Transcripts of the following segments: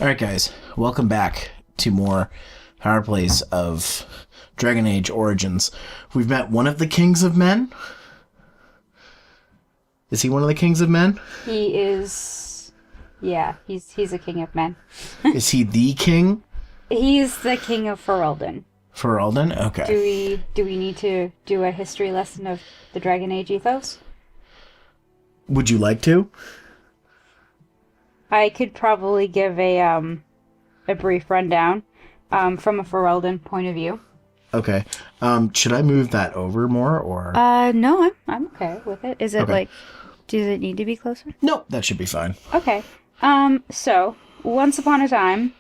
Alright guys, welcome back to more Power Plays of Dragon Age Origins. We've met one of the Kings of Men. Is he one of the Kings of Men? He is... Yeah, he's a king of men. Is he the king? He's the king of Ferelden. Ferelden? Okay. Do we need to do a history lesson of the Dragon Age ethos? Would you like to? I could probably give a brief rundown from a Ferelden point of view. Okay. Should I move that over more, or...? No, I'm okay with it. Is it Okay. does it need to be closer? No, that should be fine. Okay. So, once upon a time,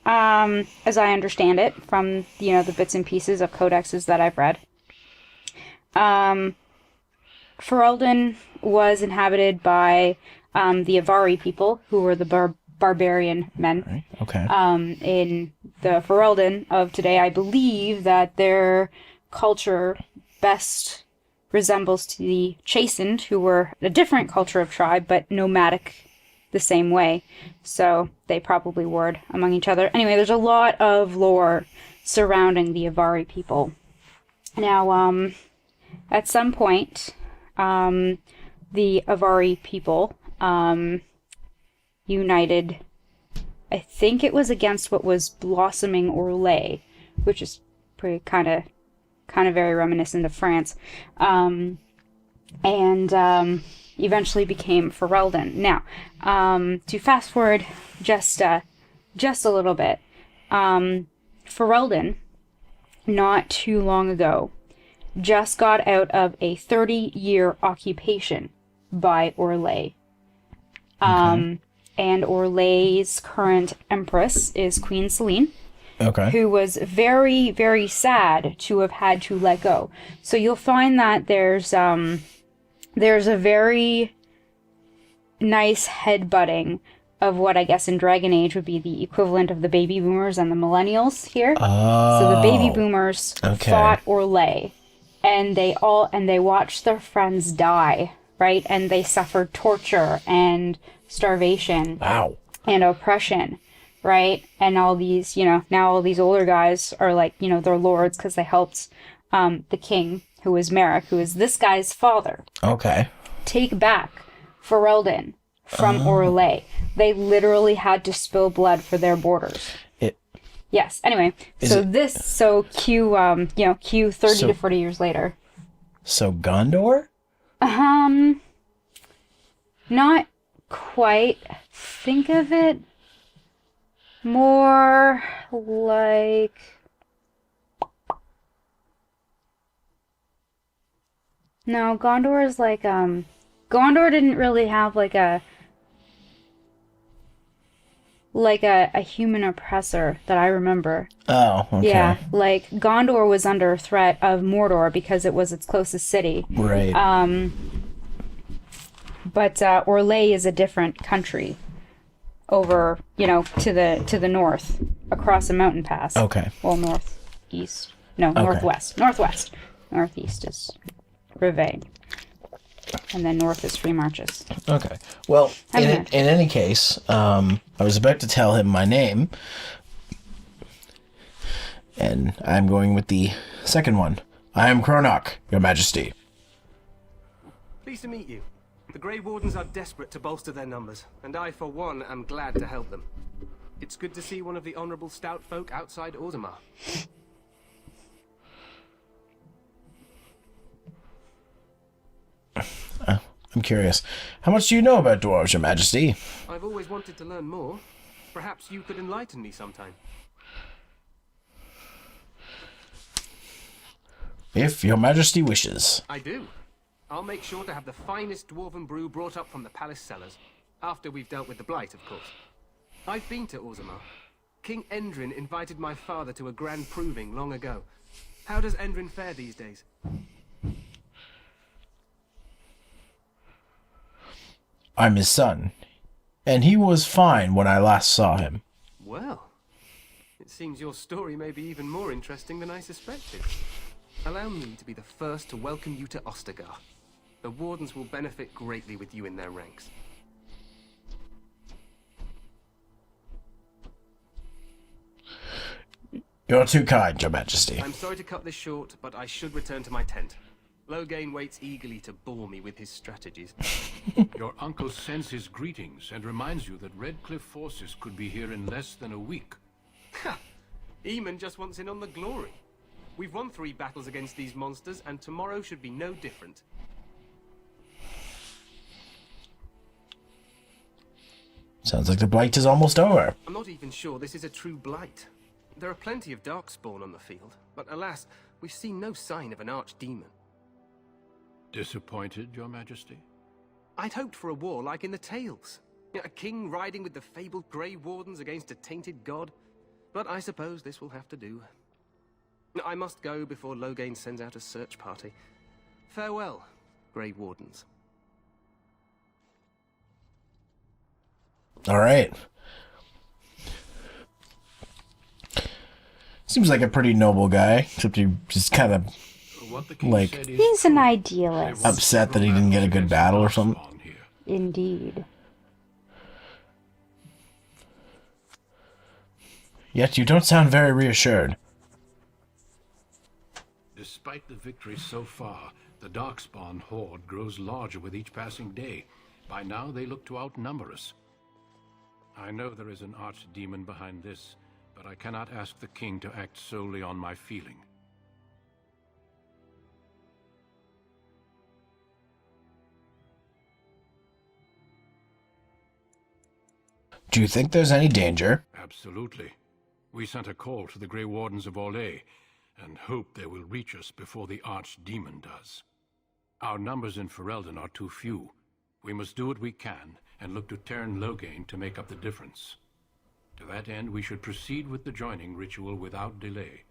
as I understand it, from, the bits and pieces of codexes that I've read, Ferelden was inhabited by the Avari people, who were the barbarian men. Right. Okay. In the Ferelden of today, I believe that their culture best resembles to the Chastened, who were a different culture of tribe, but nomadic the same way. So they probably warred among each other. Anyway, there's a lot of lore surrounding the Avari people. Now, at some point, the Avari people united, I think it was against what was blossoming Orlais, which is pretty kind of very reminiscent of France, and eventually became Ferelden. Now, to fast forward just a little bit, Ferelden, not too long ago, just got out of a 30-year occupation by Orlais. Okay. And Orlais's current empress is Queen Selene, Okay. who was very, very sad to have had to let go. So you'll find that there's a very nice headbutting of what I guess in Dragon Age would be the equivalent of the baby boomers and the millennials here. Oh. So the baby boomers Okay. fought Orlais, and they watched their friends die, right? And they suffered torture and starvation. Wow. And oppression, right? And all these, now all these older guys are they're lords because they helped the king, who is Merrick, who is this guy's father, Okay. take back Ferelden from Orlais. They literally had to spill blood for their borders. Yes. Anyway, Q 30 to 40 years later. So Gondor? Not quite. Think of it more like... No, Gondor is like, Gondor didn't really have like a human oppressor that I remember. Oh, okay. Yeah, like Gondor was under threat of Mordor because it was its closest city. Right. But Orlais is a different country over, to the north, across a mountain pass. Okay. Well, northeast. No, Okay. northwest. Northwest. Northeast is Rivet. And then north is Free Marches. Okay. Well, in any case, I was about to tell him my name, and I'm going with the second one. I am Cronach, Your Majesty. Pleased to meet you. The Grey Wardens are desperate to bolster their numbers, and I, for one, am glad to help them. It's good to see one of the honourable stout folk outside Orzammar. I'm curious. How much do you know about dwarves, Your Majesty? I've always wanted to learn more. Perhaps you could enlighten me sometime. If Your Majesty wishes. I do. I'll make sure to have the finest dwarven brew brought up from the palace cellars. After we've dealt with the blight, of course. I've been to Orzammar. King Endrin invited my father to a grand proving long ago. How does Endrin fare these days? I'm his son, and he was fine when I last saw him. Well, it seems your story may be even more interesting than I suspected. Allow me to be the first to welcome you to Ostagar. The Wardens will benefit greatly with you in their ranks. You're too kind, Your Majesty. I'm sorry to cut this short, but I should return to my tent. Loghain waits eagerly to bore me with his strategies. Your uncle sends his greetings and reminds you that Redcliffe forces could be here in less than a week. Ha! Eamon just wants in on the glory. We've won 3 battles against these monsters, and tomorrow should be no different. Sounds like the blight is almost over. I'm not even sure this is a true blight. There are plenty of darkspawn on the field, but alas, we've seen no sign of an archdemon. Disappointed, Your Majesty? I'd hoped for a war like in the tales. A king riding with the fabled Grey Wardens against a tainted god. But I suppose this will have to do. I must go before Loghain sends out a search party. Farewell, Grey Wardens. All right. Seems like a pretty noble guy, except he just kind of What the king Like- said is He's an true. idealist. upset that he didn't get a good battle or something. Here. Indeed. Yet you don't sound very reassured. Despite the victory so far, the Darkspawn horde grows larger with each passing day. By now, they look to outnumber us. I know there is an archdemon behind this, but I cannot ask the king to act solely on my feeling. Do you think there's any danger? Absolutely. We sent a call to the Grey Wardens of Orlais, and hope they will reach us before the archdemon does. Our numbers in Ferelden are too few. We must do what we can, and look to Teyrn Loghain to make up the difference. To that end, we should proceed with the joining ritual without delay.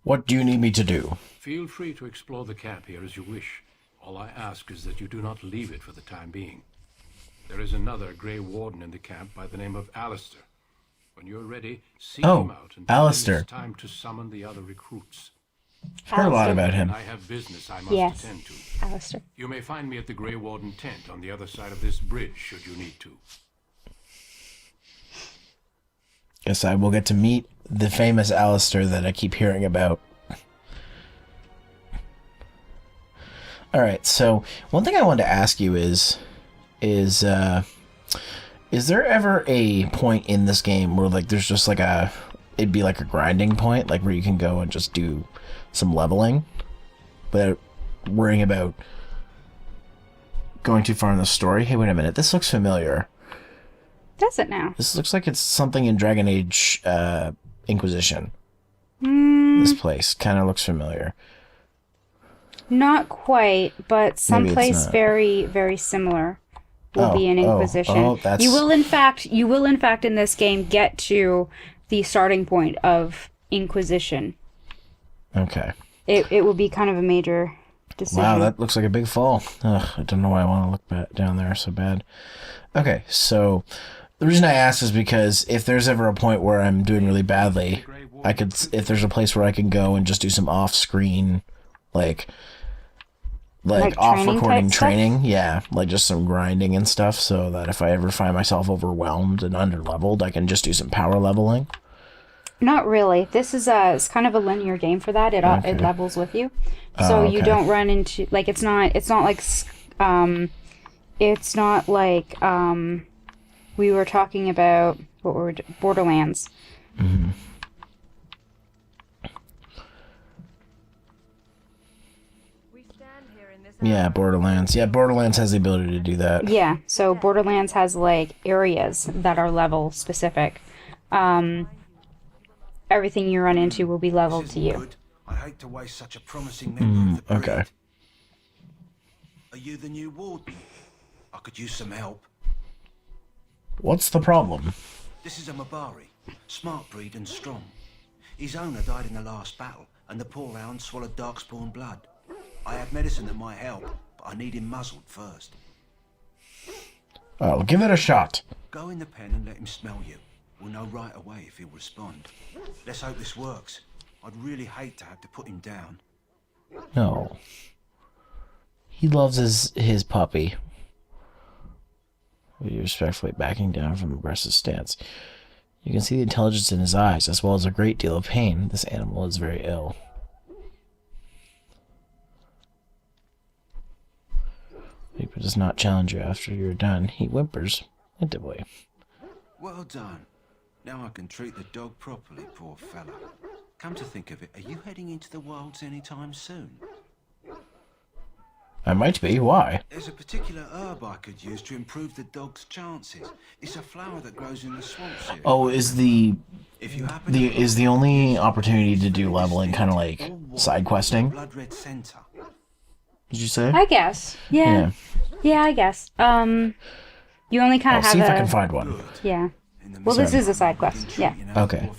What do you need me to do? Feel free to explore the camp here as you wish. All I ask is that you do not leave it for the time being. There is another Grey Warden in the camp by the name of Alistair. When you're ready, seek Oh, him out and tell him Alistair. it's time to summon the other recruits. I've heard a lot Alistair. about him. I have business I must Yes. attend to. Alistair. You may find me at the Grey Warden tent on the other side of this bridge, should you need to. Guess I will get to meet the famous Alistair that I keep hearing about. All right, so one thing I wanted to ask you is there ever a point in this game where like there's just like it'd be like a grinding point, like where you can go and just do some leveling without worrying about going too far in the story? Hey, wait a minute, this looks familiar. Does it now? This looks like it's something in Dragon Age Inquisition. Mm, This place kind of looks familiar. not quite, but Maybe it's someplace not. very, very similar will be an Oh, Inquisition. that's- You will in fact in this game get to the starting point of Inquisition. Okay. It will be kind of a major decision. Wow, that looks like a big fall. Ugh, I don't know why I want to look down there so bad. Okay, so the reason I asked is because if there's ever a point where I'm doing really badly, if there's a place where I can go and just do some off-screen, like Like off-recording training type stuff? training, yeah, like just some grinding and stuff, so that if I ever find myself overwhelmed and underleveled, I can just do some power leveling. Not really. This is it's kind of a linear game for that. It Okay. it levels with you, so you okay. don't run into like it's not like we were talking about Borderlands. Yeah, Borderlands. Yeah, Borderlands has the ability to do that. Yeah, so Borderlands has like areas that are level specific. Everything you run into will be leveled This to isn't you. good. I hate to waste such a promising member of the breed. Okay. Are you the new warden? I could use some help. What's the problem? This is a Mabari, smart breed and strong. His owner died in the last battle, and the poor hound swallowed darkspawn blood. I have medicine that might help, but I need him muzzled first. Oh, give it a shot. Go in the pen and let him smell you. We'll know right away if he'll respond. Let's hope this works. I'd really hate to have to put him down. No. He loves his puppy. He respectfully backing down from aggressive stance. You can see the intelligence in his eyes, as well as a great deal of pain. This animal is very ill. He does not challenge you after you're done. He whimpers plaintively. Well done. Now I can treat the dog properly, poor fella. Come to think of it, are you heading into the wilds anytime soon? I might be. Why? There's a particular herb I could use to improve the dog's chances. It's a flower that grows in the swamps here. Oh, is the only opportunity to do leveling kind of like side questing? Blood red center. Did you say? I guess. Yeah. Yeah, I guess. You only kind I'll of have see if a... I can find one. Yeah. Well, this is a side quest. Yeah. Okay.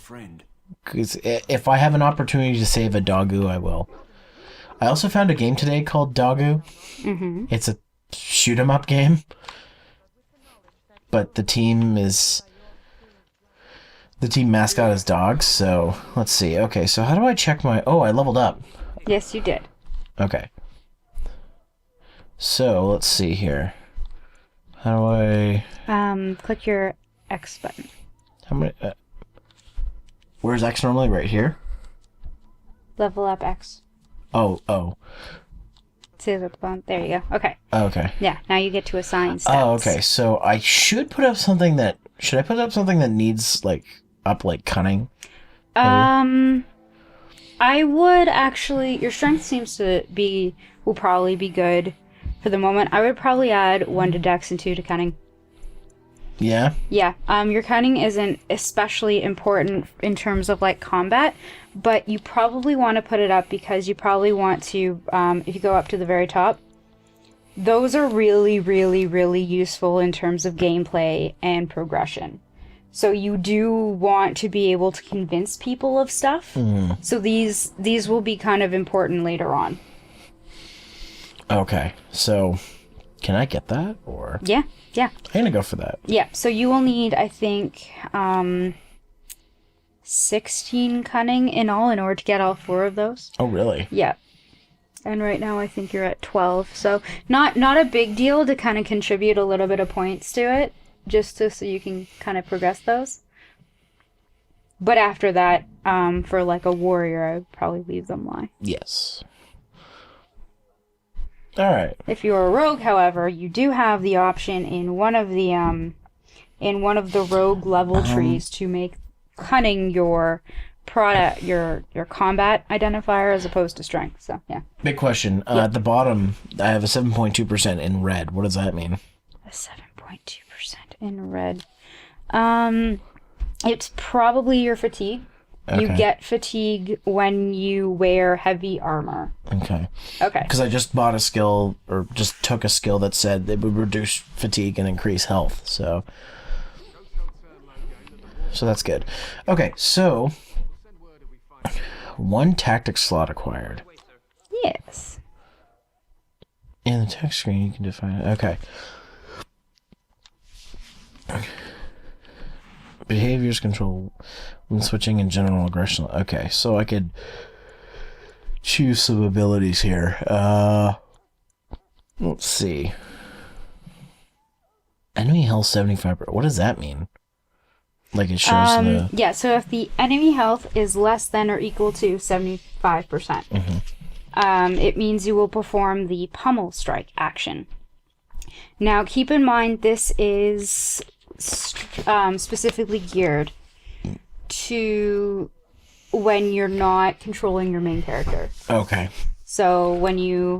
Because if I have an opportunity to save a doggo, I will. I also found a game today called Doggo. Mm-hmm. It's a shoot 'em up game, but the team mascot is dogs. So let's see. Okay, so how do I check my? Oh, I leveled up. Yes, you did. Okay. So let's see here. How do I? Click your X button. How many? Where's X normally? Right here. Level up X. Oh. See at the bottom. There you go. Okay. Okay. Yeah. Now you get to assign stats. Oh, okay. So I should put up something that... Should I put up something that needs, like cunning? I would actually... Your strength seems to be... Will probably be good for the moment. I would probably add 1 to Dex and 2 to Cunning. Yeah? Yeah. Your Cunning isn't especially important in terms of, like, combat, but you probably want to put it up because you probably want to, if you go up to the very top, those are really, really, really useful in terms of gameplay and progression. So you do want to be able to convince people of stuff. Mm. So these will be kind of important later on. Okay. So, can I get that? Or... Yeah. Yeah. I'm gonna go for that. Yeah. So you will need, I think, 16 Cunning in all in order to get all 4 of those. Oh, really? Yeah. And right now I think you're at 12. So not a big deal to kind of contribute a little bit of points to it, just so you can kind of progress those. But after that, for like a warrior, I would probably leave them lie. Yes. Alright. If you're a rogue, however, you do have the option in one of the rogue level trees to make Cunning your product, your combat identifier as opposed to strength. So yeah. Big question. At the bottom, I have a 7.2% in red. What does that mean? A 7.2% in red. It's probably your fatigue. Okay. You get fatigue when you wear heavy armor. Okay. Okay. Because I just bought a skill, or just took a skill that said it would reduce fatigue and increase health. So that's good. Okay, so 1 tactic slot acquired. Yes. In the text screen, you can define it. Okay. Behaviors control when switching and general aggression. Okay, so I could choose some abilities here. Let's see. Enemy health 75%. What does that mean? Like it shows the... Yeah, so if the enemy health is less than or equal to 75%, it means you will perform the pummel strike action. Now, keep in mind this is specifically geared to when you're not controlling your main character. Okay. So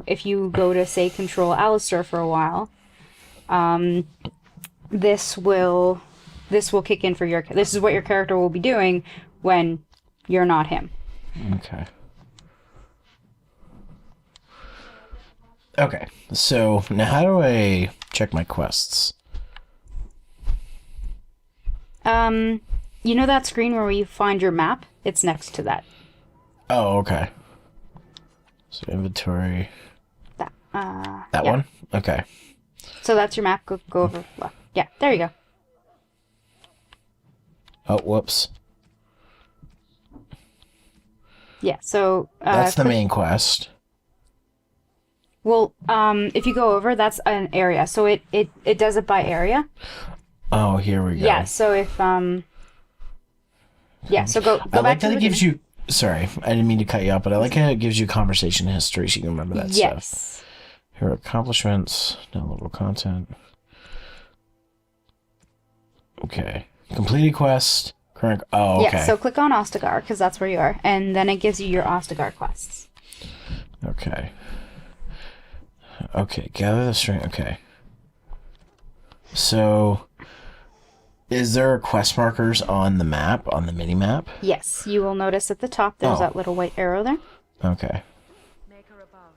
if you go to, say, control Alistair for a while, this will kick in for your... This is what your character will be doing when you're not him. Okay. Okay, so now how do I check my quests? You know that screen where you find your map? It's next to that. Oh, okay. So inventory. That That yeah. one? Okay. So that's your map. Go over left. Yeah, there you go. Oh, whoops. Yeah, so... That's the main quest. Well, if you go over, that's an area. So it does it by area. Oh, here we go. Yeah. So if yeah. So go I back like to that the it gives you. Sorry, I didn't mean to cut you off, but I like how it gives you conversation history, so you can remember that stuff. Yes. Here are accomplishments, downloadable content. Okay, completed quest. Current. Oh, okay. Yeah. So click on Ostagar because that's where you are, and then it gives you your Ostagar quests. Okay. Okay, gather the string. Okay. So, is there quest markers on the map, on the mini map? Yes. You will notice at the top there's Oh. that little white arrow there. Okay. Maker above,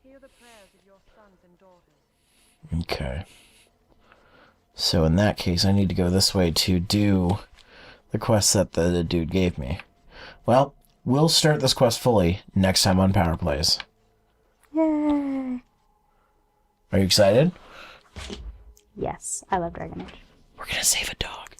hear the prayers of your sons and daughters. Okay. So in that case, I need to go this way to do the quest that the dude gave me. Well, we'll start this quest fully next time on Power Plays. Yay! Are you excited? Yes, I love Dragon Age. We're gonna save a dog.